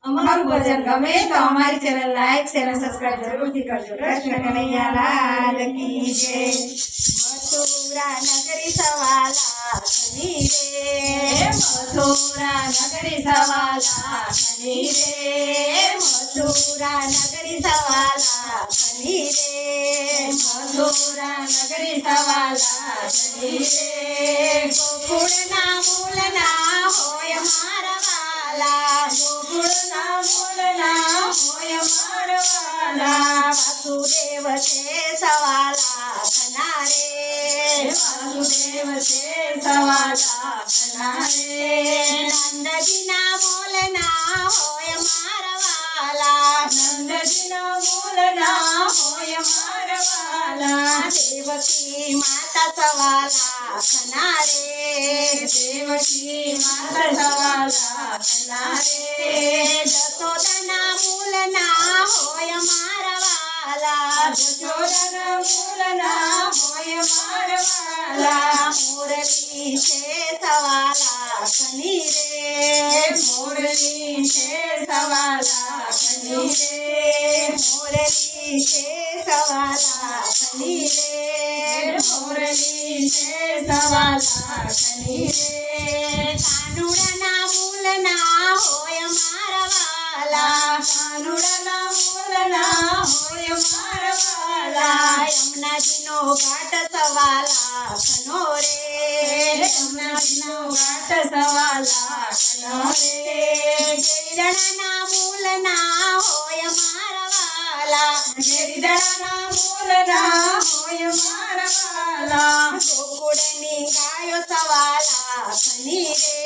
અમારું ભજન ગમે તો અમારી ચેનલ લાઈક શેર અને સબસ્ક્રાઇબ જરૂરથી કરજો। કૃષ્ણ કનૈયા લાલ કી જય। મથુરા નગરી સવાલા ખની રે, મથુરા નગરી સવાલા ખની રે, મથુરા નગરી સવાલા ખની રે, મથુરા નગરી સવાલા ખની રે। ગોકુળના મૂળના હોય મારા વાલા, ગોકુળના મૂળના હોય મારા વાલા, વાસુદેવ છે સવાલા ખના રે, વાસુદેવ છે સવાલા ખના રે। નંદજીના મૂળના હોય મારા વાલા, નંદજીના મૂળના હોય મારા વાલા, દેવકી માતા સવાલા ખના રે, દેવકી માતા સવાલા ખના રે। જશોદાના મૂળના હોય મારા વાલા, જશોદાના મૂળના હોય મારા વાલા, મુરલી છે સવાલા ખની રે, મુરલી છે સવાલા ખની રે, મુરલી છે સવાલા ખની રે, મુરલી છે સવાલા ખની રે। કાનુડાના મૂળના હોય મારા વાલા, કાનુડાના મૂળના હોય મારા વાલા, યમુનાજીનો ઘાટ સવાલા ખનો રે, યમુનાજીનો ઘાટ સવાલા ખનો રે। ગિરડાના મૂળના હોય મારા વાલા, ગિરડાના મૂળના હોય મારા વાલા, ગોકુળની ગાયો સવાલા ખની રે,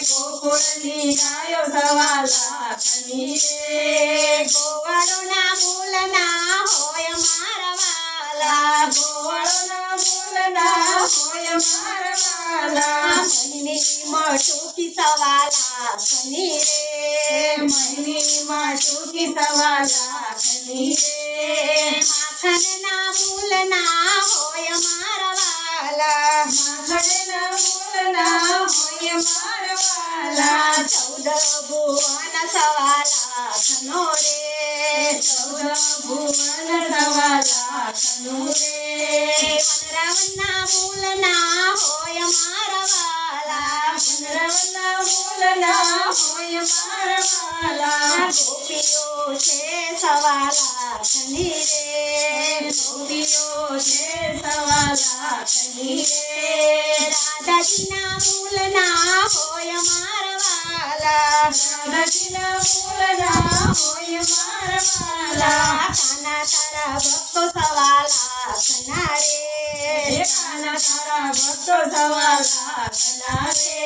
ગોકુળની ગાયો સવાલા ખની રે। ગોવાળોના મૂળના હોય મારા વાલા, ગોવાળોના મૂળના હોય મારા વાલા, મહિની ટૂંકી સવાલા ખની રે, મહિની ટૂંકી સવાલા ખની રે। માખણના મૂળના હોય મારા વાલા, માખણના મૂળના હોય મારા વાલા, 14 ભુવન સવાલા ખનો રે, 14 ભુવન સવાલા ખનો રે। વનરાવના મૂળના હોય મારા વાલા, વનરાવના મૂળના હોય મારા વાલા, ગોપીઓ છે સવાલા ખની રે, ગોપીઓ છે સવાલા ખની રે। રાધાજીના મૂળના હોય મારા વાલા, રાધાજીના મૂળના હોય મારા વાલા, કાના તારા ભક્તો સવાલા ખના રે, કાના તારા ભક્તો સવાલા ખના રે।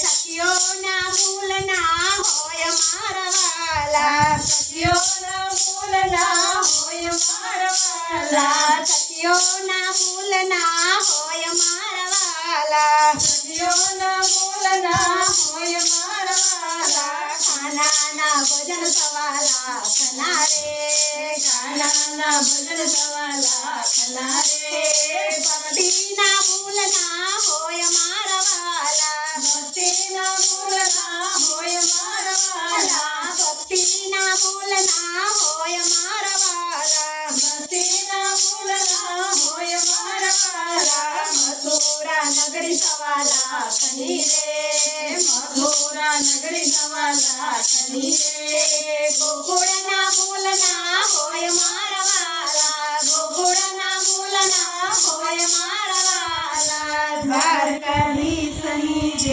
સખીઓના મૂળના હોય મારા વાલા, સખીઓના મૂળના હોય મારા વાલા, સખીઓના મૂળના હોય મારા વાલા, સખીઓના મૂળના હોય મારા વાલા, કાનાના ભજન સવાલા ખના રે, કાનાના ભજન સવાલા ખના રે। ભક્તિના મૂળના હોય મારા વાલા, ભક્તિના મૂળના